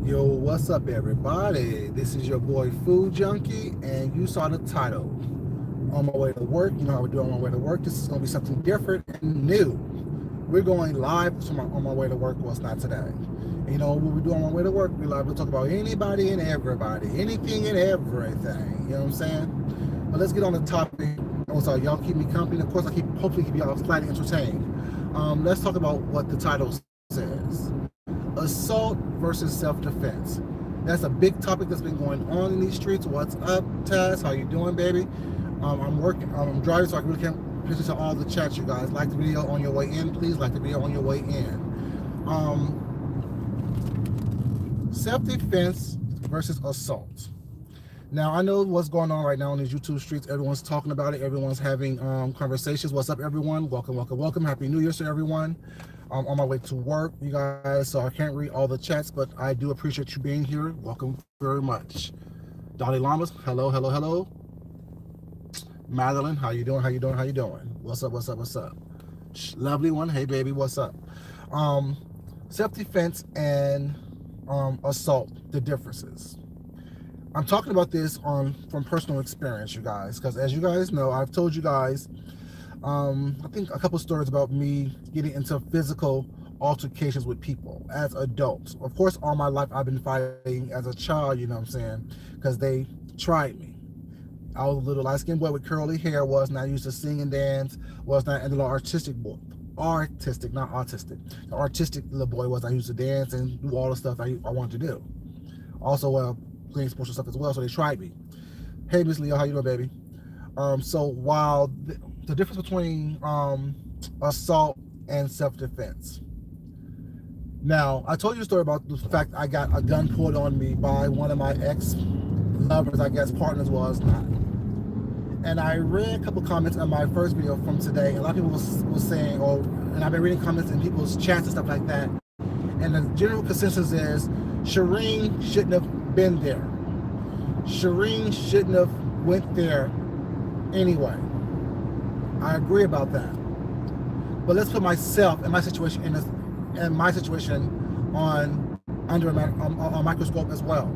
Yo, what's up, everybody? This is your boy Food Junkie, and you saw the title. On my way to work, you know how we do on my way to work. This is going to be something different and new. We're going live on my way to work. Well, it's not today. And you know what we do on my way to work? We live to talk about anybody and everybody, anything and everything. You know what I'm saying? But let's get on the topic. Also, y'all keep me company. Of course, hopefully keep y'all slightly entertained. Let's talk about what the title says. Assault versus self-defense. That's a big topic that's been going on in these streets. What's up, Taz? How you doing, baby? I'm driving, so I really can't pay attention to all the chats, you guys. Like the video on your way in, please. Like the video on your way in. Self-defense versus assault. Now, I know what's going on right now on these YouTube streets. Everyone's talking about it. Everyone's having conversations. What's up, everyone? Welcome, welcome, welcome. Happy New Year to everyone. On my way to work, you guys, so I can't read all the chats, but I do appreciate you being here. Welcome very much. Dolly Lamas, hello, hello, hello. Madeline, how you doing? How you doing? How you doing? What's up? What's up? What's up? Lovely one, hey baby, what's up? Self-defense and assault, the differences. I'm talking about this from personal experience, you guys, because as you guys know, I've told you guys I think a couple stories about me getting into physical altercations with people as adults. Of course, all my life I've been fighting as a child, you know what I'm saying, because they tried me. I was a little light-skinned boy with curly hair, was not used to sing and dance, was not a little artistic boy. Artistic, not autistic. The artistic little boy was I used to dance and do all the stuff I wanted to do. Also, playing sports and stuff as well, so they tried me. Hey, Miss Leo, how you doing, baby? So while the difference between assault and self-defense. Now, I told you a story about the fact I got a gun pulled on me by one of my ex-lovers, I guess partners was not. And I read a couple comments on my first video from today, and a lot of people was saying, and I've been reading comments in people's chats and stuff like that, and the general consensus is Shireen shouldn't have been there. Shireen shouldn't have went there anyway. I agree about that. But let's put myself and my situation under a microscope as well.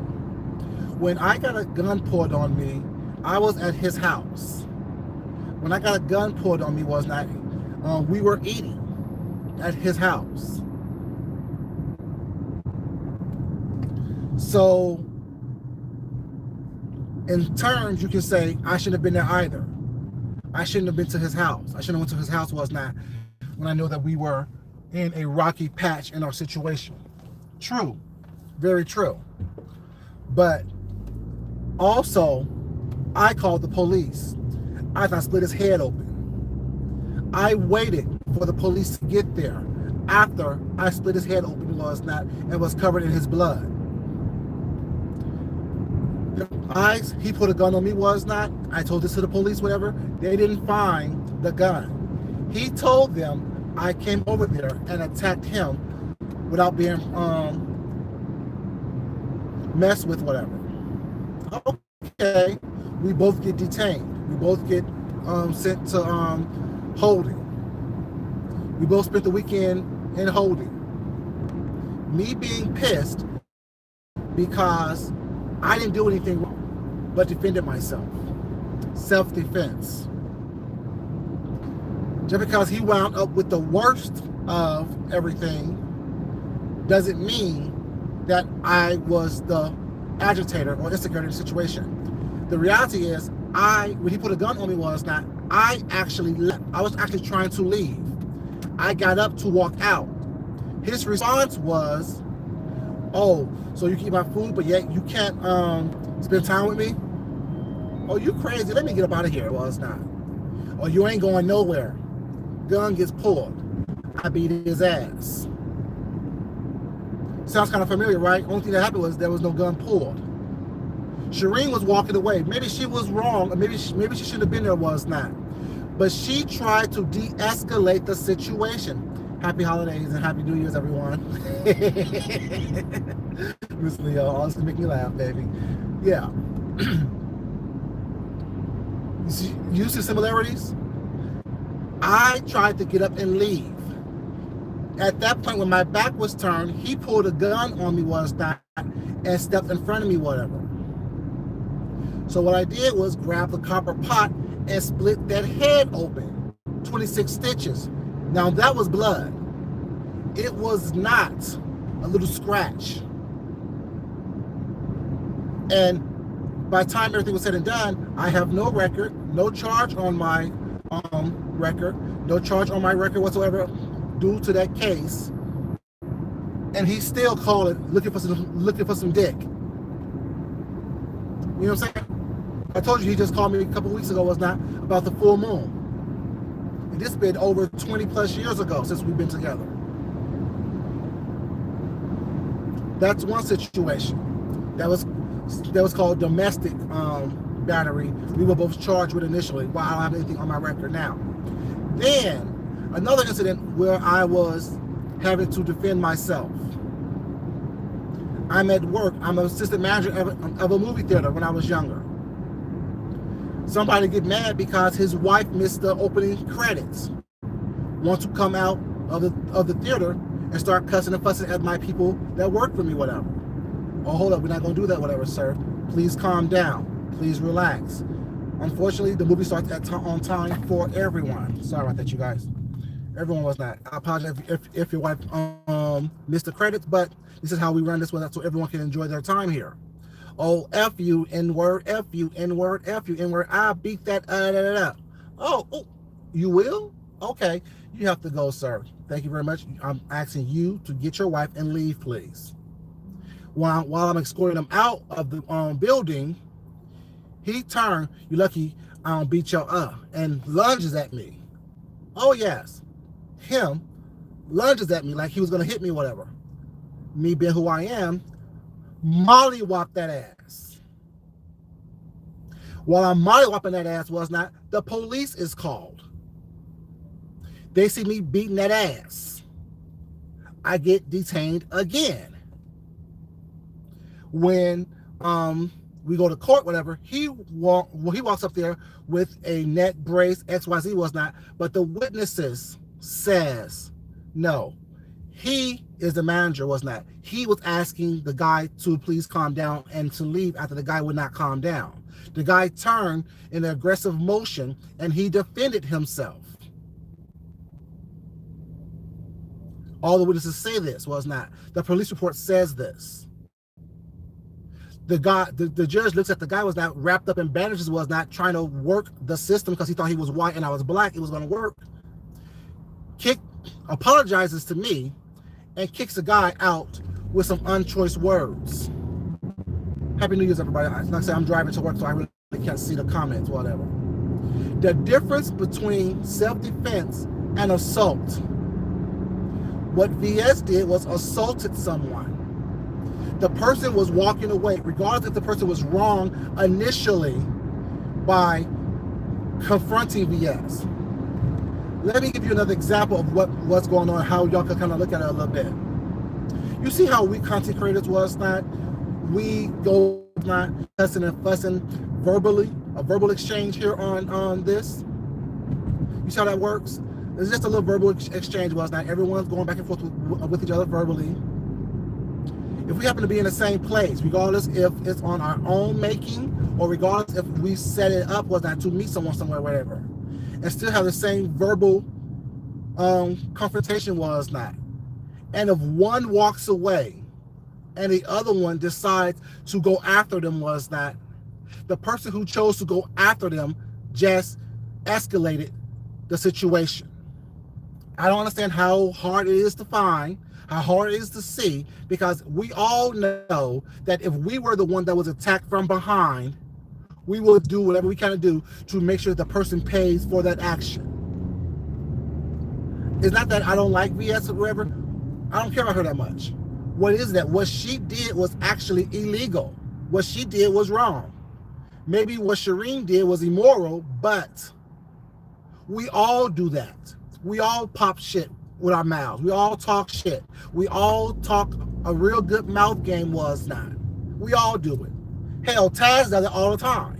When I got a gun pulled on me, I was at his house. When I got a gun pulled on me we were eating at his house. So in terms, you can say I shouldn't have been there either. I shouldn't have been to his house. I shouldn't have went to his house when I know that we were in a rocky patch in our situation. True, very true. But also, I called the police. I thought I split his head open. I waited for the police to get there after I split his head open and was covered in his blood. He put a gun on me, I told this to the police, whatever. They didn't find the gun. He told them I came over there and attacked him without being messed with, whatever. Okay, we both get detained. We both get sent to holding. We both spent the weekend in holding. Me being pissed because I didn't do anything wrong, but defended myself. Self-defense. Just because he wound up with the worst of everything doesn't mean that I was the agitator or instigator in the situation. The reality is, when he put a gun on me I actually left. I was actually trying to leave. I got up to walk out. His response was, "Oh, so you keep my food, but yet you can't spend time with me? Oh, you crazy? Let me get up out of here." Well, it's not. Or you ain't going nowhere. Gun gets pulled. I beat his ass. Sounds kind of familiar, right? Only thing that happened was there was no gun pulled. Shireen was walking away. Maybe she was wrong, or maybe she shouldn't have been there, was not. But she tried to de-escalate the situation. Happy holidays and happy New Year's, everyone. Miss Leo, honestly make me laugh, baby. Yeah. You see similarities? I tried to get up and leave. At that point, when my back was turned, he pulled a gun on me, was not, and stepped in front of me, whatever. So what I did was grab the copper pot and split that head open, 26 stitches. Now that was blood. It was not a little scratch. And by the time everything was said and done, I have no record, no charge on my record, no charge on my record whatsoever due to that case. And he's still calling, looking for some dick. You know what I'm saying? I told you he just called me a couple weeks ago, was not, about the full moon. And this has been over 20 plus years ago since we've been together. That's one situation. That was called domestic battery. We were both charged with initially, while I don't have anything on my record now. Then another incident where I was having to defend myself. I'm at work. I'm an assistant manager of a movie theater when I was younger. Somebody get mad because his wife missed the opening credits. Want to come out of the theater and start cussing and fussing at my people that work for me, whatever. Oh, hold up, we're not gonna do that, whatever, sir. Please calm down. Please relax. Unfortunately, the movie starts on time for everyone. Sorry about that, you guys. Everyone was not. I apologize if your wife missed the credits, but this is how we run this one so everyone can enjoy their time here. Oh, F you, N-word, F you, N-word, F you, N-word. I beat that, Oh, you will? Okay, you have to go, sir. Thank you very much. I'm asking you to get your wife and leave, please. While I'm escorting him out of the building, he turned, you lucky I don't beat your and lunges at me. Oh, yes. Him lunges at me like he was going to hit me, whatever. Me being who I am, mollywop that ass. While I'm mollywopping that ass, was not, the police is called. They see me beating that ass. I get detained again. When we go to court, whatever, he walks up there with a neck brace, XYZ was not, but the witnesses says no. He is the manager, was not. He was asking the guy to please calm down and to leave after the guy would not calm down. The guy turned in an aggressive motion and he defended himself. All the witnesses say this, was not. The police report says this. The judge looks at the guy, was not wrapped up in bandages, was not trying to work the system because he thought he was white and I was black. It was going to work. Apologizes to me and kicks the guy out with some unchoice words. Happy New Year's, everybody. Like I said, I'm driving to work, so I really can't see the comments, whatever. The difference between self-defense and assault. What VS did was assaulted someone. The person was walking away, regardless if the person was wrong initially by confronting VS. Let me give you another example of what's going on, how y'all can kind of look at it a little bit. You see how we content creators was not? We go not cussing and fussing verbally, a verbal exchange here on this. You see how that works? It's just a little verbal exchange, was not? Everyone's going back and forth with each other verbally. If we happen to be in the same place, regardless if it's on our own making or regardless if we set it up, was not, to meet someone somewhere, whatever, and still have the same verbal confrontation, was not. And if one walks away and the other one decides to go after them, was not, the person who chose to go after them just escalated the situation. I don't understand how hard it is to find, how hard it is to see, because we all know that if we were the one that was attacked from behind, we will do whatever we can do to make sure the person pays for that action. It's not that I don't like VS or whatever. I don't care about her that much. What is that? What she did was actually illegal. What she did was wrong. Maybe what Shireen did was immoral, but we all do that. We all pop shit with our mouths. We all talk shit. We all talk a real good mouth game, was not. We all do it. Hell, Taz does it all the time.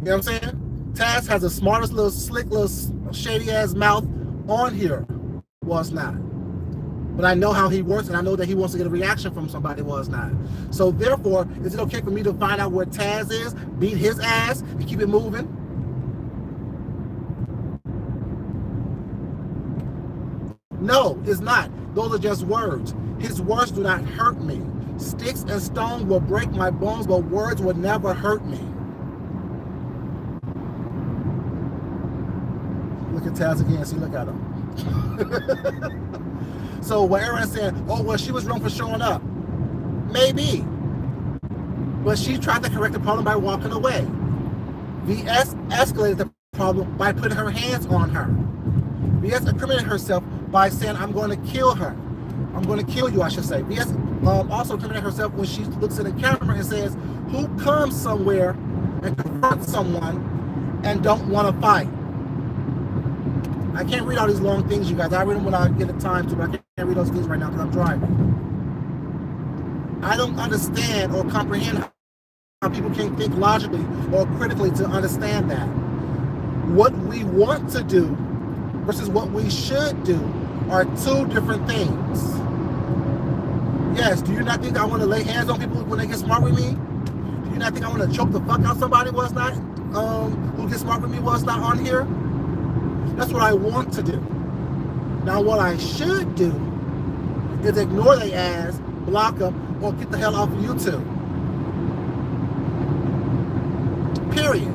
You know what I'm saying? Taz has the smartest little, slick little, shady ass mouth on here. Was not. But I know how he works, and I know that he wants to get a reaction from somebody. Was not. So therefore, is it okay for me to find out where Taz is, beat his ass, and keep it moving? No, it's not. Those are just words. His words do not hurt me. Sticks and stones will break my bones, but words will never hurt me. Look at Taz again. See, look at him. So what Aaron's saying, oh, well, she was wrong for showing up. Maybe. But she tried to correct the problem by walking away. VS escalated the problem by putting her hands on her. VS incriminated herself by saying, I'm going to kill her. I'm going to kill you, I should say. VS also incriminated herself when she looks at the camera and says, who comes somewhere and confronts someone and don't want to fight? I can't read all these long things, you guys. I read them when I get the time to, but I can't read those things right now because I'm driving. I don't understand or comprehend how people can't think logically or critically to understand that. What we want to do versus what we should do are two different things. Yes, do you not think I want to lay hands on people when they get smart with me? Do you not think I want to choke the fuck out somebody who gets smart with me was not on here? That's what I want to do. Now what I should do is ignore their ass, block them, or get the hell off of YouTube. Period.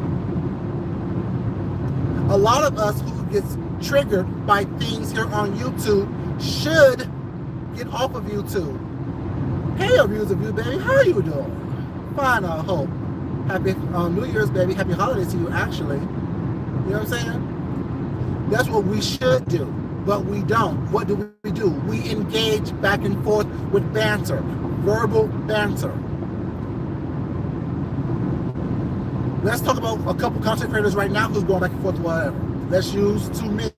A lot of us who gets triggered by things here on YouTube should get off of YouTube. Hey, Abuse of You, baby. How you doing? Fine, I hope. Happy New Year's, baby. Happy holidays to you, actually. You know what I'm saying? That's what we should do, but we don't. What do? We engage back and forth with banter, verbal banter. Let's talk about a couple content creators right now who's going back and forth with whatever. Let's use two men,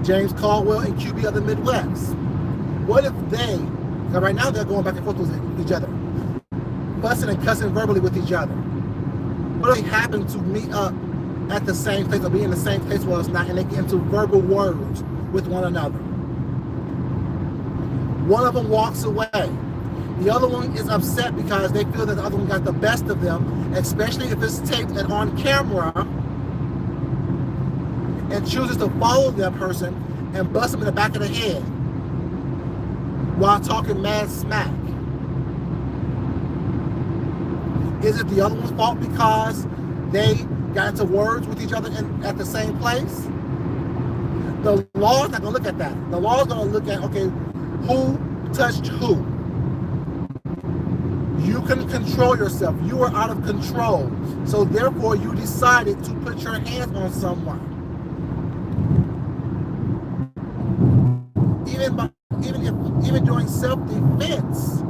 James Caldwell and QB of the Midwest. What if they, right now they're going back and forth with each other, fussing and cussing verbally with each other. What if they happen to meet up at the same place or be in the same place where it's not, and they get into verbal words with one another? One of them walks away. The other one is upset because they feel that the other one got the best of them, especially if it's taped and on camera, and chooses to follow that person and bust them in the back of the head while talking mad smack. Is it the other one's fault because they got into words with each other at the same place? The law's not going to look at that. The law's going to look at, okay, who touched who? You can control yourself. You are out of control. So therefore, you decided to put your hands on someone. Even during self-defense,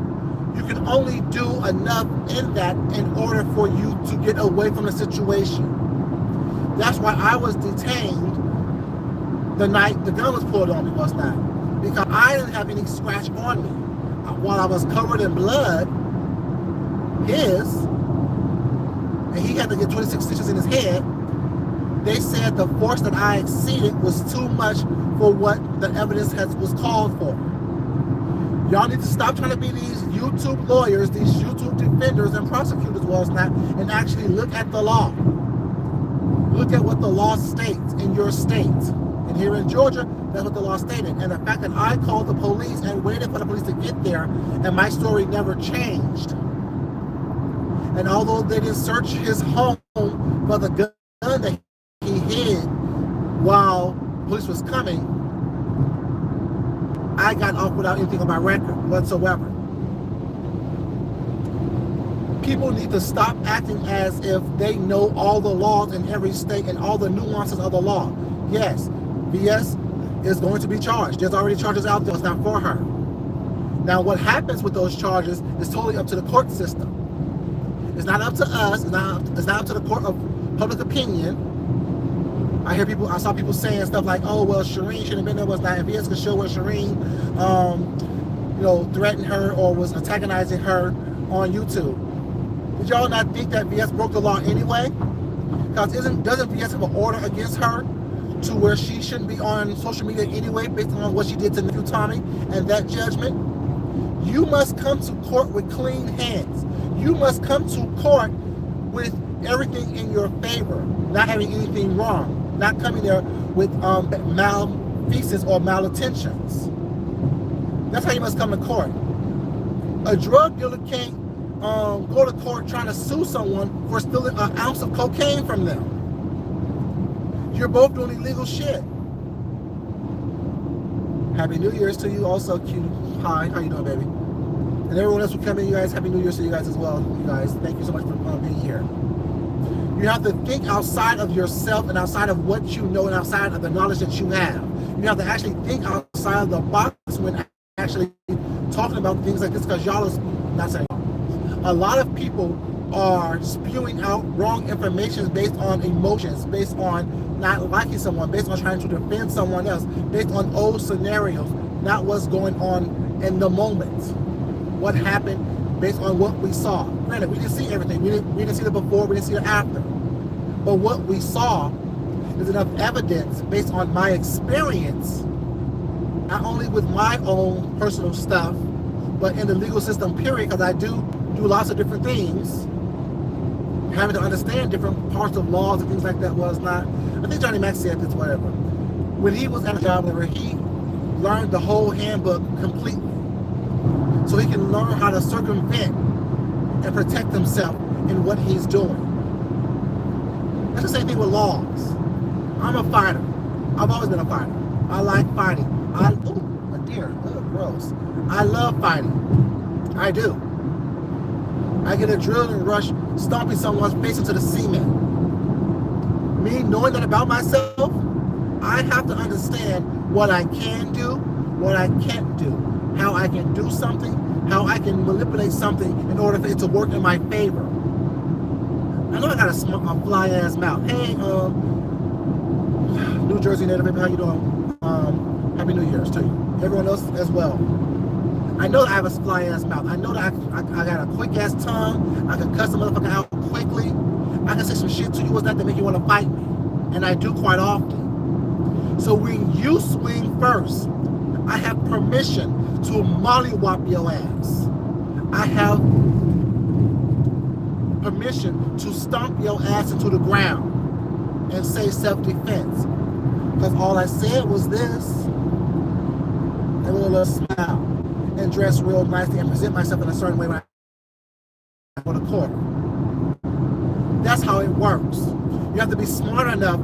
you can only do enough in that in order for you to get away from the situation. That's why I was detained the night the gun was pulled on me, was not. Because I didn't have any scratch on me. While I was covered in blood, and he had to get 26 stitches in his head, they said the force that I exceeded was too much for what the evidence was called for. Y'all need to stop trying to be these YouTube lawyers, these YouTube defenders and prosecutors, was not, and actually look at the law. Look at what the law states in your state. And here in Georgia, that's what the law stated. And the fact that I called the police and waited for the police to get there, and my story never changed. And although they didn't search his home for the gun that he hid while police was coming, I got off without anything on my record whatsoever. People need to stop acting as if they know all the laws in every state and all the nuances of the law. Yes, VS is going to be charged. There's already charges out there. It's not for her. Now, what happens with those charges is totally up to the court system. It's not up to us. It's not up to the court of public opinion. I saw people saying stuff like, "Oh, well, Shireen shouldn't have been there." Was not. If VS could show where Shireen, threatened her or was antagonizing her on YouTube. Did y'all not think that VS broke the law anyway? Because doesn't VS have an order against her to where she shouldn't be on social media anyway based on what she did to nephew Tommy and that judgment. You must come to court with clean hands. You must come to court with everything in your favor, not having anything wrong, not coming there with malfeasance or malintentions. That's how you must come to court. A drug dealer can't go to court trying to sue someone for stealing an ounce of cocaine from them. You're both doing illegal shit. Happy New Year's to you also, Q. Hi, how you doing, baby? And everyone else who come in, you guys, Happy New Year's to you guys as well. You guys, thank you so much for being here. You have to think outside of yourself and outside of what you know and outside of the knowledge that you have. You have to actually think outside of the box when actually talking about things like this, because y'all is not saying. A lot of people are spewing out wrong information based on emotions, based on not liking someone, based on trying to defend someone else, based on old scenarios, not what's going on in the moment. What happened based on what we saw. Granted, we didn't see everything. We didn't see the before, we didn't see the after. But what we saw is enough evidence based on my experience, not only with my own personal stuff, but in the legal system, period, because I do lots of different things. Having to understand different parts of laws and things like that was not, I think Johnny Mac said this, whatever. When he was at a job, he learned the whole handbook completely. So he can learn how to circumvent and protect himself in what he's doing. That's the same thing with laws. I'm a fighter. I've always been a fighter. I like fighting. Ooh, a deer. Oh, gross. I love fighting. I do. I get a adrenaline rush stomping someone's face into the cement. Me knowing that about myself, I have to understand what I can do, what I can't do, how I can do something, how I can manipulate something in order for it to work in my favor. I know I got a fly ass mouth. Hey, New Jersey native, baby, how you doing? Happy New Year's to you. Everyone else as well. I know that I have a fly ass mouth. I know that I got a quick ass tongue. I can cuss a motherfucker out quickly. I can say some shit to you what's that make you want to fight me. And I do quite often. So when you swing first, I have permission to mollywop your ass. I have permission to stomp your ass into the ground and say self-defense. Because all I said was this, and with a little smile, and dress real nicely and present myself in a certain way when I go to court. That's how it works. You have to be smart enough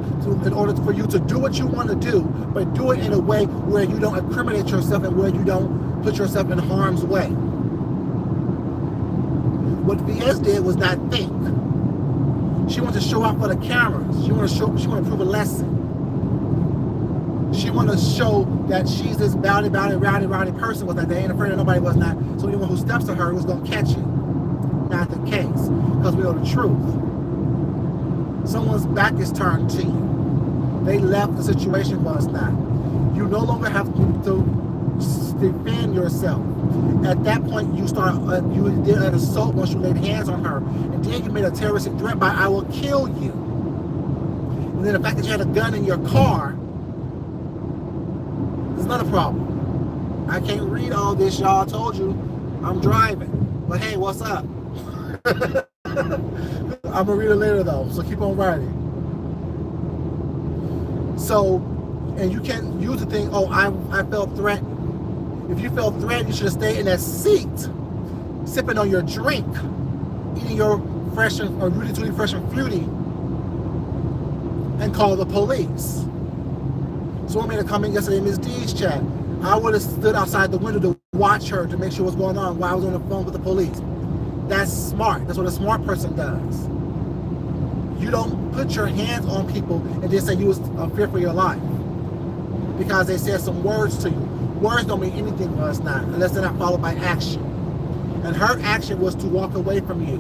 in order for you to do what you want to do, but do it in a way where you don't incriminate yourself and where you don't put yourself in harm's way. What VS did was not think. She wanted to show out for the cameras. She wanted to prove a lesson. She wanted to show that she's this rowdy person, was that they ain't afraid of nobody, was not. So anyone who steps to her was going to catch you. Not the case, because we know the truth. Someone's back is turned to you. They left, the situation was not. You no longer have to defend yourself. At that point, you did an assault once you laid hands on her, and then you made a terroristic threat by, I will kill you. And then the fact that you had a gun in your car is not a problem. I can't read all this, y'all. I told you I'm driving. But hey, what's up? I'm gonna read it later though, so keep on writing. So, and you can't use the thing, oh, I felt threatened. If you felt threatened, you should have stayed in that seat, sipping on your drink, eating your fresh and Rudy Tooty Fresh and Fruity, and call the police. Someone made a comment yesterday in Ms. D's chat. I would have stood outside the window to watch her to make sure what's going on while I was on the phone with the police. That's smart. That's what a smart person does. You don't put your hands on people and then say you was fear for your life because they said some words to you. Words don't mean anything to us now unless they're not followed by action. And her action was to walk away from you,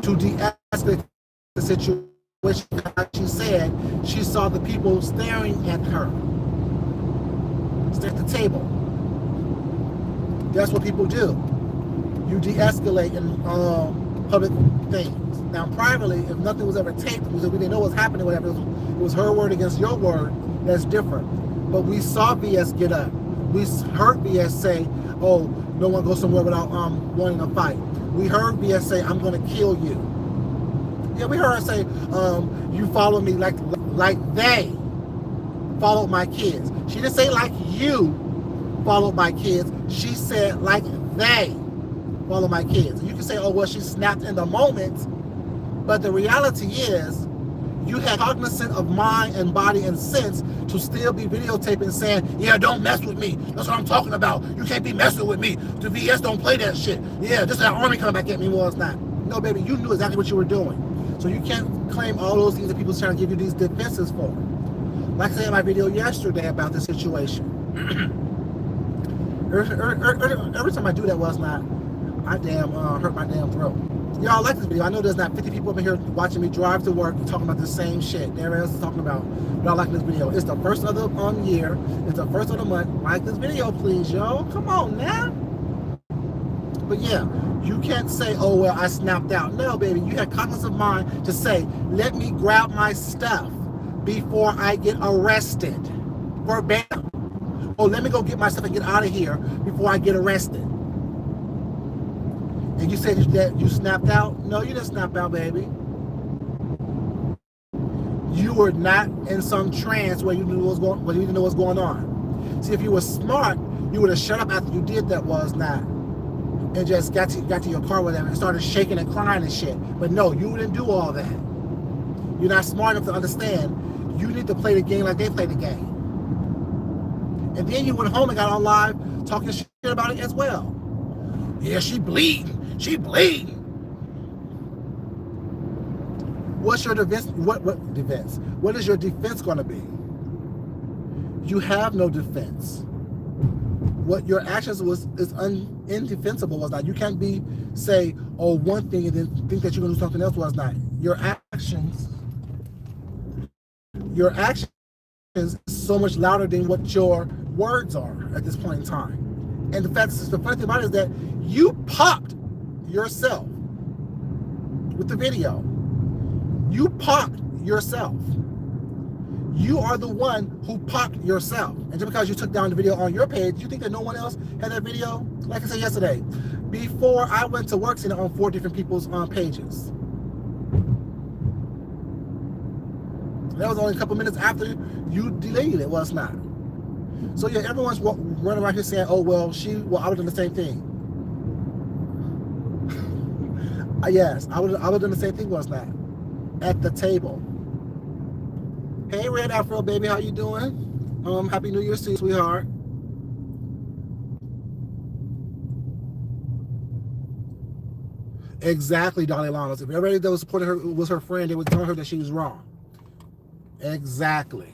to de-escalate the situation. Like she said, she saw the people staring at her. Stay at the table. That's what people do. You de-escalate in public things. Now, privately, if nothing was ever taped, because we didn't know what was happening, whatever, it was her word against your word, That's different. But we saw VS get up. We heard VS say, oh, no one goes somewhere without wanting to fight. We heard VS say, I'm going to kill you. Yeah, we heard her say, you follow me like they followed my kids. She didn't say like you followed my kids. She said like they follow my kids. And you can say, oh, well, she snapped in the moment. But the reality is, you had cognizant of mind and body and sense to still be videotaping saying, yeah, don't mess with me. That's what I'm talking about. You can't be messing with me. The VS don't play that shit. Yeah, this is that army coming back at me. Well, it's not. No, baby, you knew exactly what you were doing. So you can't claim all those things that people's trying to give you these defenses for. Like I said in my video yesterday about this situation. Every time I do that, I hurt my damn throat. Y'all like this video. I know there's not 50 people up in here watching me drive to work talking about the same shit everyone else is talking about. Y'all like this video. It's the first of the year. It's the first of the month. Like this video, please, y'all. Come on now. But yeah, you can't say, oh, well, I snapped out. No, baby. You had cognizance of mind to say, let me grab my stuff before I get arrested. Verbatim. Oh, let me go get my stuff and get out of here before I get arrested. And you said that you snapped out? No, you didn't snap out, baby. You were not in some trance where you didn't know what's going on. See, if you were smart, you would have shut up after you did that and just got to your car with them and started shaking and crying and shit. But no, you didn't do all that. You're not smart enough to understand. You need to play the game like they play the game. And then you went home and got on live talking shit about it as well. Yeah, she bleeding. She bleeding. What's your defense? What defense? What is your defense going to be? You have no defense. What your actions is indefensible was not. You can't say, oh, one thing and then think that you're going to do something else was not. Your actions is so much louder than what your words are at this point in time. And the funny thing about it is that you popped yourself with the video. You popped yourself. You are the one who popped yourself. And just because you took down the video on your page, you think that no one else had that video? Like I said yesterday, before I went to work, seeing it on 4 different people's pages. That was only a couple minutes after you deleted it, was not. So yeah, everyone's running around here saying, oh, well, I would have done the same thing. Yes, I would have done the same thing, was not. At the table. Hey, Red Afro, baby, how you doing? Happy New Year's to you, sweetheart. Exactly, Dalai Lama. If everybody that was supporting her was her friend, they would tell her that she was wrong. Exactly.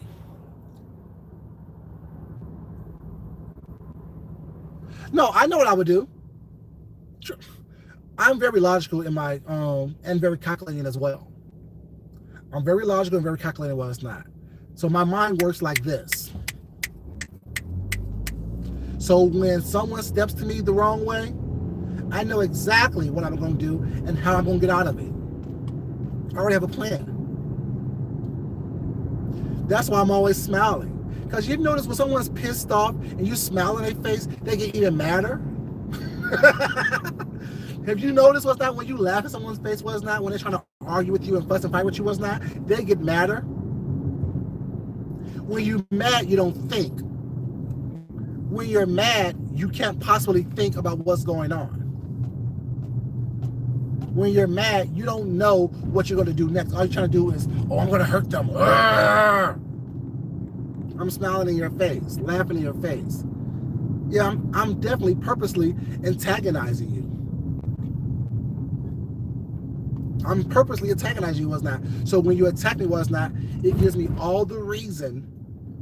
No, I know what I would do. I'm very logical in my and very calculating as well. I'm very logical and very calculating what it's not. So my mind works like this. So when someone steps to me the wrong way, I know exactly what I'm going to do and how I'm going to get out of it. I already have a plan. That's why I'm always smiling. Because you notice when someone's pissed off and you smile in their face, they get even madder. Have you noticed what's not when you laugh at someone's face, what's not when they're trying to argue with you and fuss and fight with you, what's not? They get madder. When you're mad, you don't think. When you're mad, you can't possibly think about what's going on. When you're mad, you don't know what you're going to do next. All you're trying to do is, oh, I'm going to hurt them. Arrgh! I'm smiling in your face, laughing in your face. Yeah, I'm definitely purposely antagonizing you. I'm purposely antagonizing you, was not. So when you attack me, was not, it gives me all the reason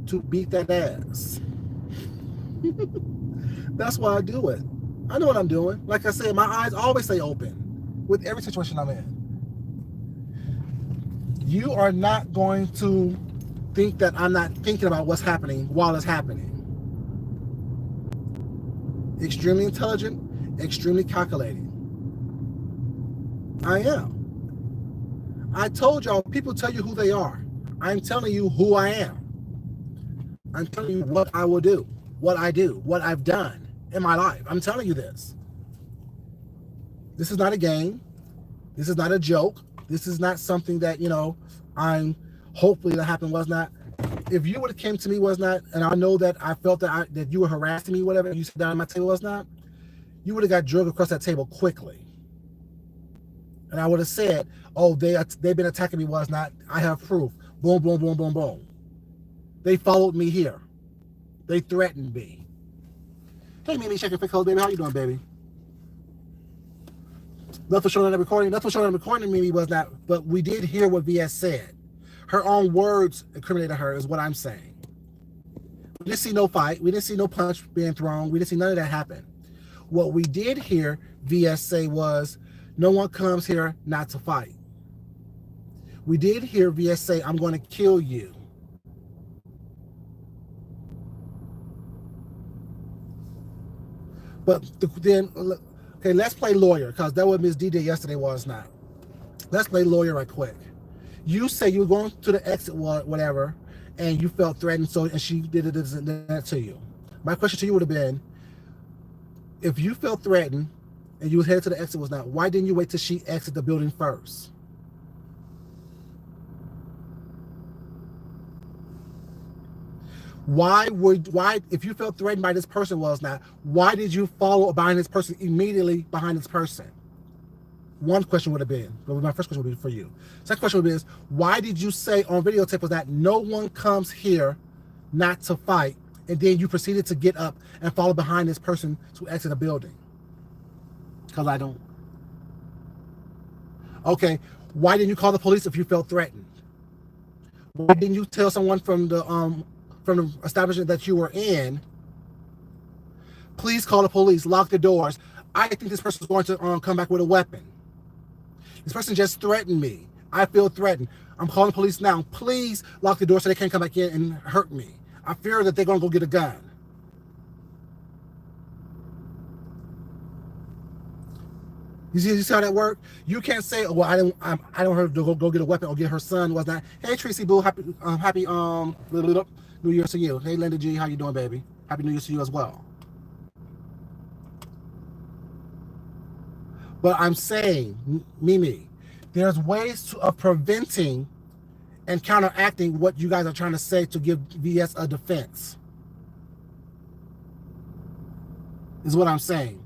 to beat that ass. That's why I do it. I know what I'm doing. Like I said, my eyes always stay open with every situation I'm in. You are not going to think that I'm not thinking about what's happening while it's happening. Extremely intelligent, extremely calculating. I am. I told y'all, people tell you who they are. I'm telling you who I am. I'm telling you what I will do, what I do, what I've done in my life. I'm telling you this. This is not a game. This is not a joke. This is not something that, I'm hopefully that happened was not. If you would have came to me was not, and I know that I felt that you were harassing me, whatever, and you sat down at my table was not, you would have got drugged across that table quickly. And I would have said, oh, they've been attacking me was not. I have proof. Boom, boom, boom, boom, boom. They followed me here. They threatened me. Hey, Mimi, check your fake clothes, baby. How you doing, baby? Nothing showing on the recording. Nothing showing on the recording, Mimi was not. But we did hear what VS said. Her own words incriminated her, is what I'm saying. We didn't see no fight. We didn't see no punch being thrown. We didn't see none of that happen. What we did hear VS say was, no one comes here not to fight. We did hear VS say, I'm going to kill you. But then, okay, let's play lawyer, because that what Ms. D did yesterday was not. Let's play lawyer right quick. You say you were going to the exit, whatever, and you felt threatened, and she did that to you. My question to you would have been, if you felt threatened and you was headed to the exit was not, why didn't you wait till she exit the building first? Why, if you felt threatened by this person was not, why did you follow behind this person immediately behind this person? One question would have been, but my first question would be for you. Second question would be is, why did you say on videotape was that no one comes here not to fight, and then you proceeded to get up and follow behind this person to exit the building? Because I don't. Okay, why didn't you call the police if you felt threatened? Why didn't you tell someone from the establishment that you were in, please call the police, lock the doors? I think this person is going to come back with a weapon. This person just threatened me. I feel threatened. I'm calling the police now. Please lock the door so they can't come back in and hurt me. I fear that they're going to go get a gun. You see how that worked? You can't say, oh, well, I don't want her to go get a weapon or get her son. Was not. Hey, Tracy Boo, happy New Year to you. Hey, Linda G, how you doing, baby? Happy New Year to you as well. But I'm saying, Mimi, there's ways of preventing and counteracting what you guys are trying to say to give VS a defense. Is what I'm saying.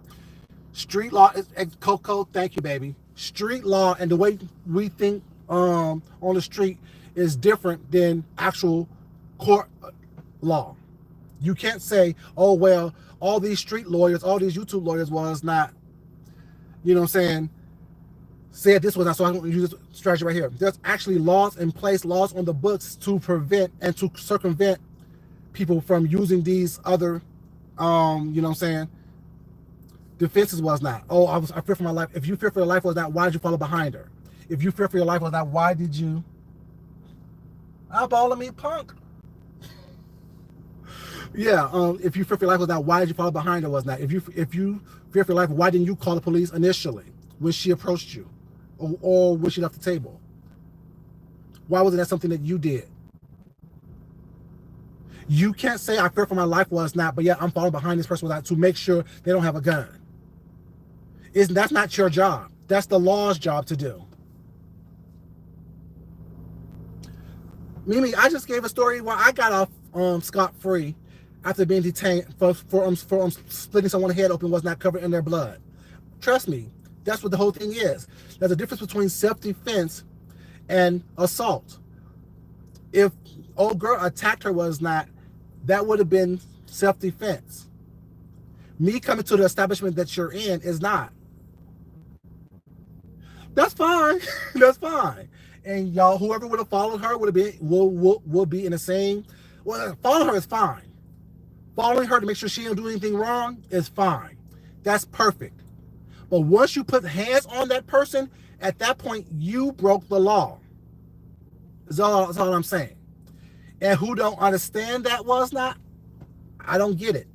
Street law is Coco. Thank you, baby. Street law and the way we think on the street is different than actual court law. You can't say, oh well, all these street lawyers, all these YouTube lawyers was not, you know what I'm saying, said this was not, so I'm going to use this strategy right here. There's actually laws in place, laws on the books to prevent and to circumvent people from using these other, you know what I'm saying, defenses was not. Oh, I fear for my life. If you fear for your life was not, why did you follow behind her? If you fear for your life was not, why did you eyeball me, punk? Yeah, if you fear for your life was not, why did you follow behind her was not? If you fear for your life, why didn't you call the police initially when she approached you or when she left the table? Why wasn't that something that you did? You can't say I fear for my life was not, but yeah, I'm following behind this person without to make sure they don't have a gun. That's not your job. That's the law's job to do. Mimi, I just gave a story where I got off scot-free after being detained for splitting someone's head open was not covered in their blood. Trust me, that's what the whole thing is. There's a difference between self-defense and assault. If old girl attacked her was not, that would have been self-defense. Me coming to the establishment that you're in is not. That's fine. That's fine. And y'all, whoever would have followed her would have been will be in the same. Well, following her is fine. Following her to make sure she don't do anything wrong is fine. That's perfect. But once you put hands on that person, at that point you broke the law. That's all I'm saying. And who don't understand that was not, I don't get it.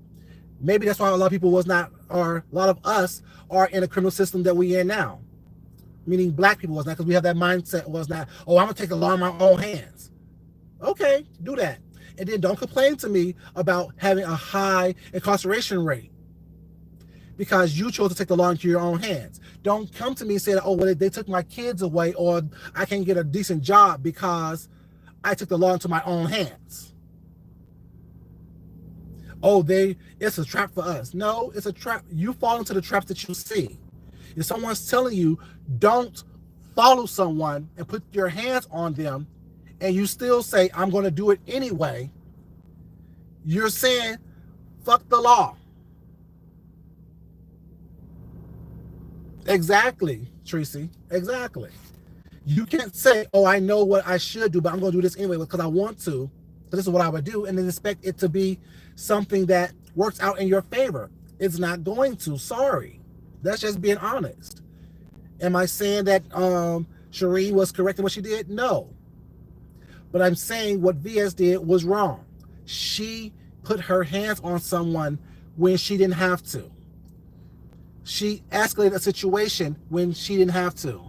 Maybe that's why a lot of people was not, or a lot of us are in a criminal system that we in now. Meaning black people was not, because we have that mindset was not, oh, I'm gonna take the law in my own hands. Okay, do that. And then don't complain to me about having a high incarceration rate because you chose to take the law into your own hands. Don't come to me and say that, oh, well, they took my kids away, or I can't get a decent job because I took the law into my own hands. Oh, it's a trap for us. No, it's a trap. You fall into the traps that you see. If someone's telling you, don't follow someone and put your hands on them, and you still say, I'm going to do it anyway, you're saying, fuck the law. Exactly, Tracy. Exactly. You can't say, oh, I know what I should do, but I'm going to do this anyway because I want to. So this is what I would do, and then expect it to be something that works out in your favor. It's not going to. Sorry. That's just being honest. Am I saying that Sheree was correct in what she did? No. But I'm saying what VS did was wrong. She put her hands on someone when she didn't have to. She escalated a situation when she didn't have to.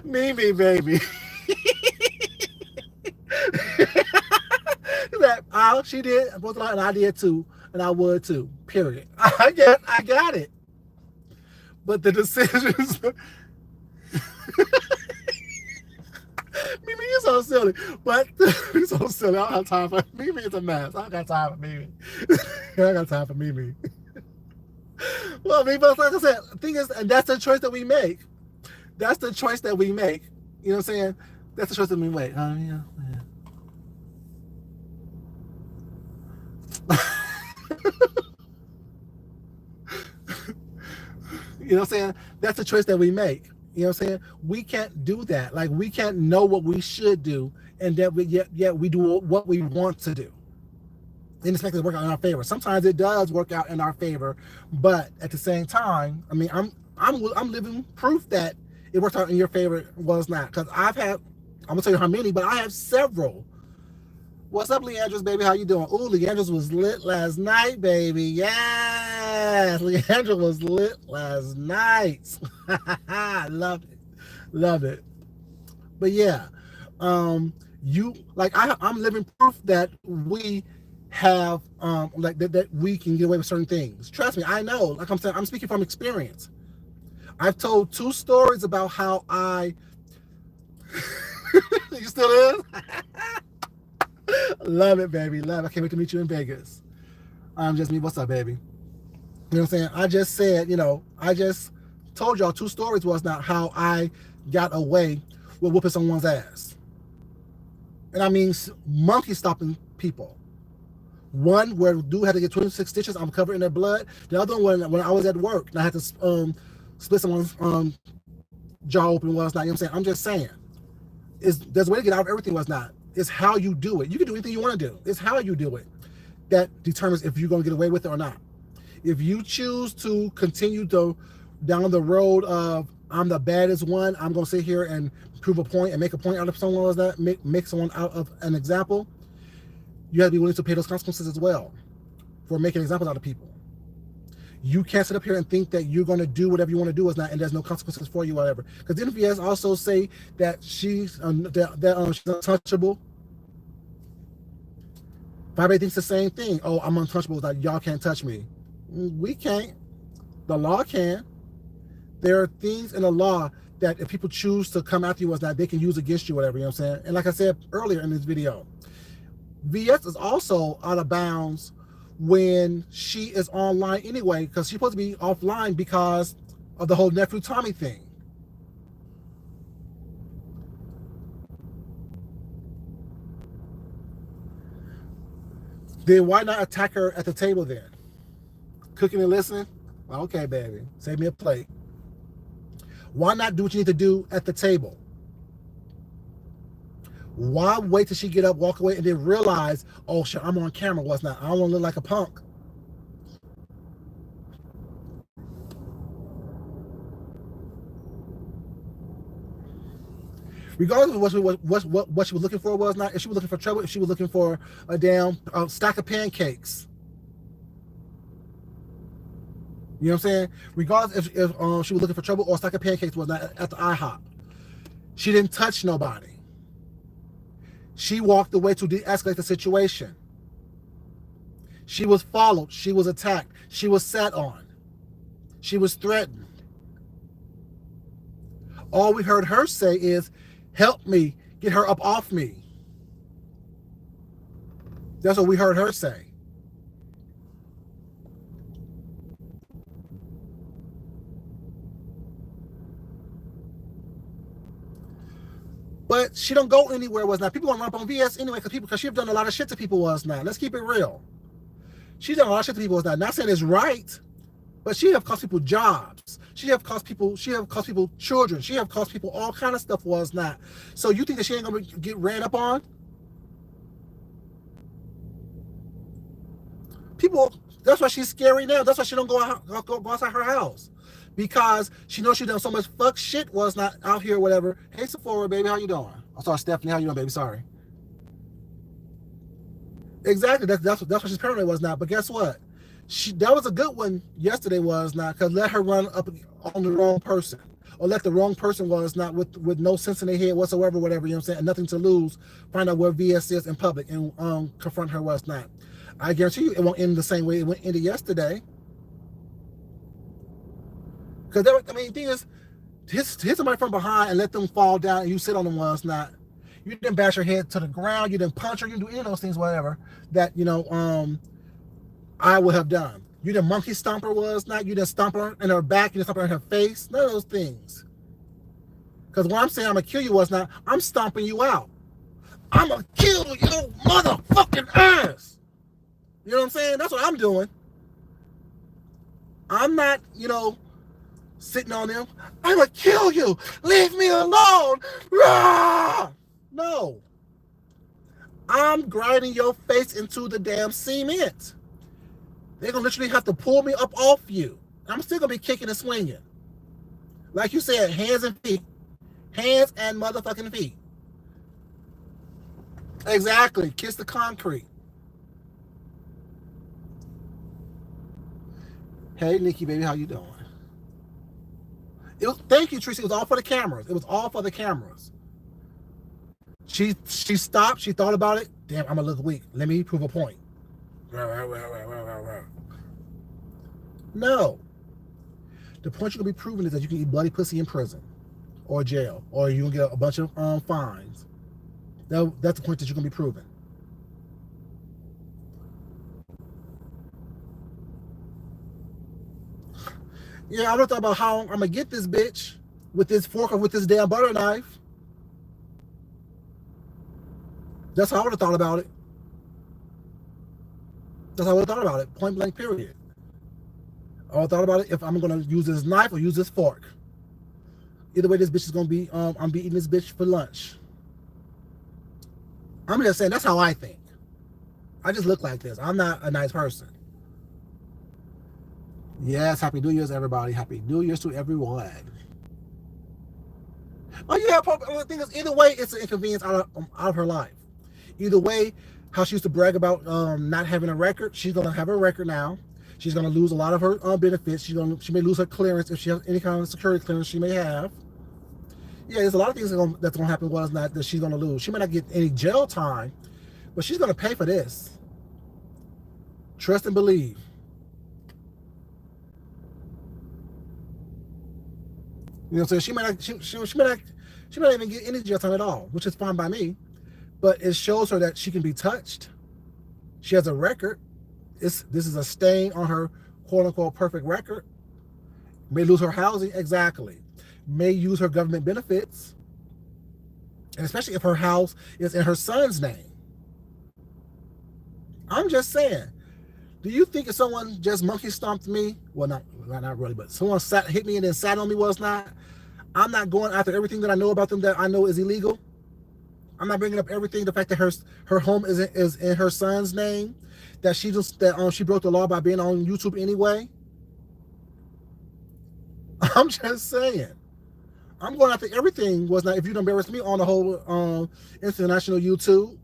Mimi, baby. She did, and I did too, and I would too. Period. I got it. But the decisions. Mimi, you're so silly. But you're so silly. I don't have time for Mimi. It's a mess. I don't got time for Mimi. I got time for Mimi. Well, I mean, but like I said, the thing is, and that's the choice that we make. That's the choice that we make. You know what I'm saying? That's the choice that we make. Yeah. You know what I'm saying? That's the choice that we make. You know what I'm saying? We can't do that. Like, we can't know what we should do, and that yet we do what we want to do. And expect it to work out in our favor. Sometimes it does work out in our favor, but at the same time, I mean, I'm living proof that it worked out in your favor was not. Because I'm gonna tell you how many, but I have several. What's up, Leandros, baby? How you doing? Ooh, Leandros was lit last night, baby. Yes, Leandros was lit last night. Love it. But yeah, I'm living proof that we have that we can get away with certain things. Trust me, I know. Like I'm saying, I'm speaking from experience. I've told 2 stories about how I. You still in? Love it, baby. Love it. I can't wait to meet you in Vegas. I'm just me. What's up, baby? You know what I'm saying? I just said, I just told y'all 2 stories was not how I got away with whooping someone's ass. And I mean monkey stopping people. One where the dude had to get 26 stitches. I'm covered in their blood. The other one when I was at work and I had to split someone's jaw open was not. You know what I'm saying? I'm just saying. There's a way to get out of everything was not. It's how you do it. You can do anything you want to do. It's how you do it that determines if you're going to get away with it or not. If you choose to continue down the road of I'm the baddest one, I'm going to sit here and prove a point and make a point out of someone like that, make someone out of an example, you have to be willing to pay those consequences as well for making examples out of people. You can't sit up here and think that you're going to do whatever you want to do is not, and there's no consequences for you, whatever. Because didn't VS also say that she's untouchable? Everybody thinks the same thing. Oh, I'm untouchable. Like, y'all can't touch me. We can't. The law can. There are things in the law that if people choose to come after you as that, they can use against you, whatever, you know what I'm saying? And like I said earlier in this video, VS is also out of bounds when she is online anyway, because she's supposed to be offline because of the whole nephew Tommy thing. Then why not attack her at the table then? Cooking and listening? Okay, baby. Save me a plate. Why not do what you need to do at the table? Why wait till she get up, walk away, and then realize, oh shit, I'm on camera. What's not? I don't want to look like a punk. Regardless of what she was looking for was not, if she was looking for trouble, if she was looking for a damn stack of pancakes. You know what I'm saying? Regardless if she was looking for trouble or a stack of pancakes was not at the IHOP. She didn't touch nobody. She walked away to de-escalate the situation. She was followed. She was attacked. She was sat on. She was threatened. All we heard her say is, help me, get her up off me. That's what we heard her say. But she don't go anywhere was not. People want to run up on VS anyway because she's done a lot of shit to people was not. Let's keep it real. She's done a lot of shit to people was not. Not saying it's right, but she have cost people jobs. She have cost people children. She have cost people all kind of stuff was not. So you think that she ain't gonna get ran up on? People, that's why she's scary now. That's why she don't go outside her house. Because she knows she done so much fuck shit was not out here or whatever. Hey Sephora, baby, how you doing? I saw Stephanie, how you doing, baby? Sorry. Exactly. That's what she's paranoid was not. But guess what? That was a good one yesterday was not, because let her run up on the wrong person. Or let the wrong person was not with no sense in their head whatsoever, whatever, you know what I'm saying, and nothing to lose, find out where VS is in public and confront her was not. I guarantee you it won't end the same way it went ended yesterday. Because the thing is, hit somebody from behind and let them fall down and you sit on them was not. You didn't bash her head to the ground, you didn't punch her, you didn't do any of those things, whatever, that, I would have done. You didn't monkey stomp her was not, you didn't stomp her in her back, you didn't stomp her in her face, none of those things. Because when I'm saying I'm going to kill you was not, I'm stomping you out. I'm going to kill your motherfucking ass. You know what I'm saying? That's what I'm doing. I'm not, sitting on them. I'm going to kill you. Leave me alone. Rah! No. I'm grinding your face into the damn cement. They're going to literally have to pull me up off you. I'm still going to be kicking and swinging. Like you said, hands and feet. Hands and motherfucking feet. Exactly. Kiss the concrete. Hey, Nikki, baby, how you doing? Thank you, Tracy. It was all for the cameras. It was all for the cameras. She stopped. She thought about it. Damn, I'm going to look weak. Let me prove a point. No. The point you're going to be proving is that you can eat bloody pussy in prison or jail, or you're going to get a bunch of fines. That's the point that you're going to be proving. Yeah, I would have thought about how I'm going to get this bitch with this fork or with this damn butter knife. That's how I would have thought about it. That's how I would have thought about it. Point blank, period. I would have thought about it if I'm going to use this knife or use this fork. Either way, this bitch is going to be, I'm be eating this bitch for lunch. I'm just saying, that's how I think. I just look like this. I'm not a nice person. Yes, Happy New Year's, everybody. Happy New Year's to everyone. Oh, yeah, the thing is, either way, it's an inconvenience out of her life. Either way, how she used to brag about not having a record, she's going to have a record now. She's going to lose a lot of her benefits. She may lose her clearance if she has any kind of security clearance she may have. Yeah, there's a lot of things that's going to happen was not that she's going to lose. She may not get any jail time, but she's going to pay for this. Trust and believe. You know what I'm saying? She may not even get any jail time at all, which is fine by me. But it shows her that she can be touched. She has a record. This is a stain on her quote-unquote perfect record. May lose her housing, exactly. May use her government benefits. And especially if her house is in her son's name. I'm just saying. Do you think if someone just monkey stomped me, well, not really, but someone hit me and then sat on me was not, I'm not going after everything that I know about them that I know is illegal. I'm not bringing up everything. The fact that her home is in her son's name, that she broke the law by being on YouTube anyway. I'm just saying. I'm going after everything was not. If you don't embarrass me on the whole international YouTube.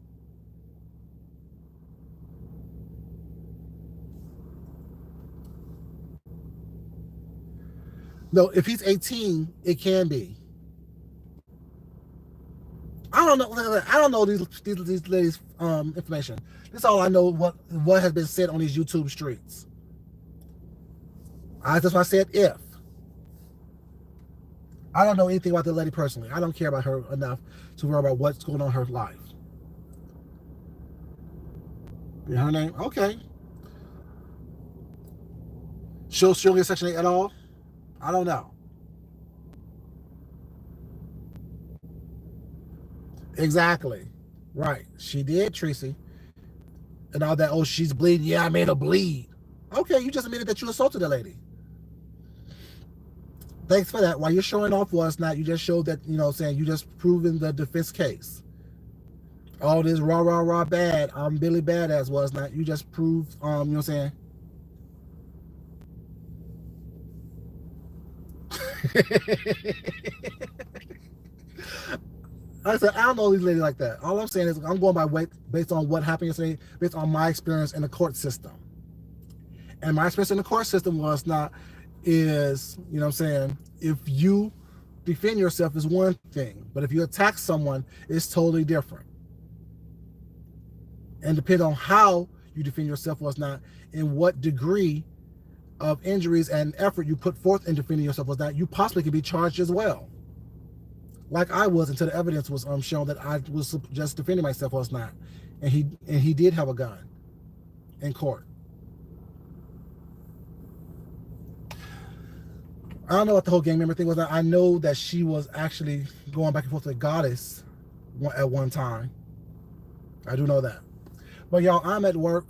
No, if he's 18, it can be. I don't know. I don't know these ladies' information. This is all I know. What has been said on these YouTube streets. That's why I said if. I don't know anything about the lady personally. I don't care about her enough to worry about what's going on in her life. Her name? Okay. She'll get Section 8 at all? I don't know. Exactly. Right. She did, Tracy. And all that, oh, she's bleeding. Yeah, I made her bleed. Okay, you just admitted that you assaulted a lady. Thanks for that. While you're showing off was not, you just showed that, saying you just proven the defense case. All this rah bad, I'm Billy Badass was not, you just proved, you know what I'm saying? Like I said, I don't know these ladies like that. All I'm saying is I'm going by based on what happened yesterday, based on my experience in the court system. And my experience in the court system was not, is, you know what I'm saying, if you defend yourself is one thing, but if you attack someone, it's totally different. And depending on how you defend yourself was not, in what degree of injuries and effort you put forth in defending yourself was not, you possibly could be charged as well. Like I was until the evidence was shown that I was just defending myself was not. And he did have a gun in court. I don't know what the whole gang member thing was. I know that she was actually going back and forth with Goddess at one time. I do know that. But y'all, I'm at work.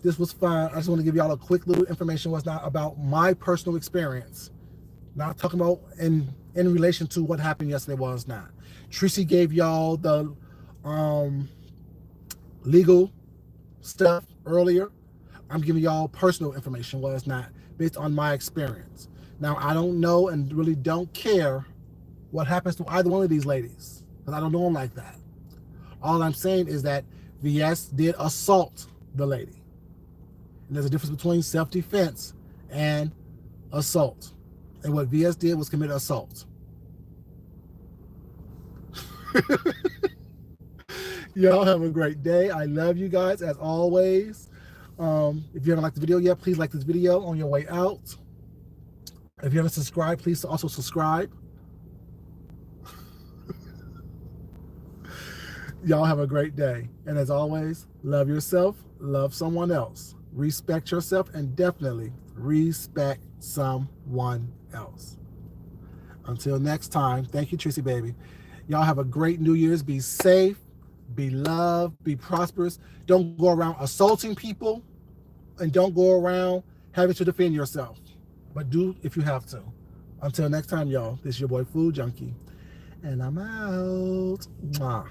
This was fun. I just want to give y'all a quick little information was not about my personal experience. Not talking about in relation to what happened yesterday was not. Tracy gave y'all the legal stuff earlier. I'm giving y'all personal information was not based on my experience. Now, I don't know and really don't care what happens to either one of these ladies because I don't know them like that. All I'm saying is that VS did assault the lady. And there's a difference between self-defense and assault. And what VS did was commit assault. Y'all have a great day. I love you guys as always. If you haven't liked the video yet, please like this video on your way out. If you haven't subscribed, please also subscribe. Y'all have a great day. And as always, love yourself, love someone else, respect yourself, and definitely respect someone else. Until next time, thank you, Tracy baby. Y'all have a great New Year's. Be safe, be loved, be prosperous. Don't go around assaulting people, and don't go around having to defend yourself. But do if you have to. Until next time, y'all, this is your boy Food Junkie, and I'm out. Mwah.